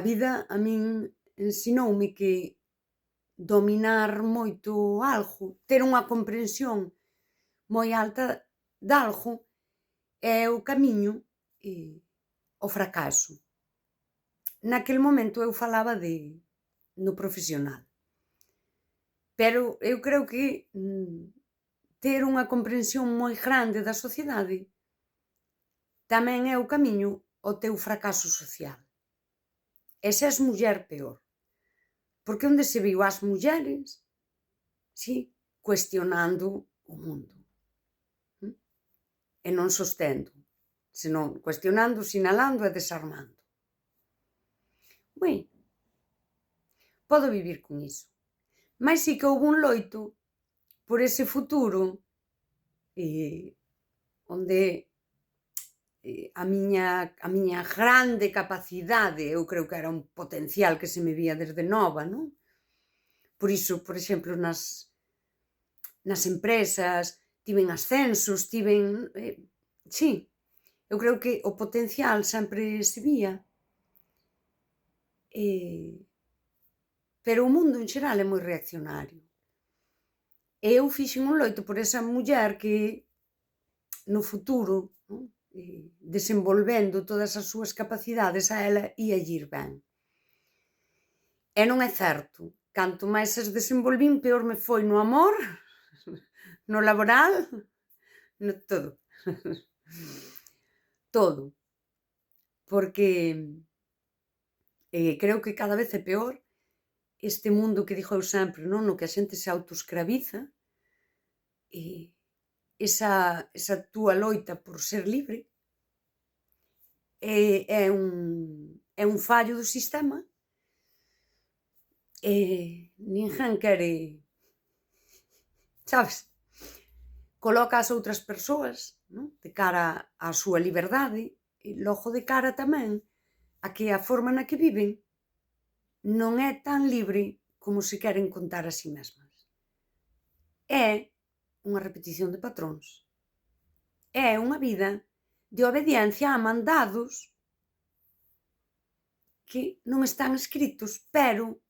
A vida a min ensinoume que dominar moito algo, ter unha comprensión moi alta de algo é o camiño, ao fracaso. Naquel momento eu falaba no profesional, pero eu creo que, ter unha comprensión moi grande da sociedade tamén é o camiño ao teu fracaso social. E se és muller, peor, porque onde se viu ás mulleres, si, cuestionando o mundo, e non sostendo, senón cuestionando, sinalando e desarmando. Bueno, podo vivir con iso, mais si que houbo un loito por ese futuro, onde, a miña grande capacidade, eu creo que era un potencial que se me vía desde nova, non? Por iso, por exemplo, nas empresas tiven ascensos, tiven, si, eu creo que o potencial sempre se vía, pero o mundo en xeral é moi reaccionario. E eu fixen un loito por esa muller que no futuro, non, desenvolvendo todas as súas capacidades, a ela íalle ir ben. E non é certo, canto máis as desenvolvín, peor me foi no amor, no laboral, no todo. Todo, porque, creo que cada vez é peor este mundo que digo eu sempre, non, no que a xente se autoescraviza, esa túa loita por ser libre, é un fallo do sistema, ninguén quere, sabes, coloca as outras persoas, non, de cara á súa liberdade e logo de cara tamén a que a forma na que viven non é tan libre como se queren contar a si mesmas. É unha repetición de patróns. É unha vida de obediencia a mandados que non están escritos, pero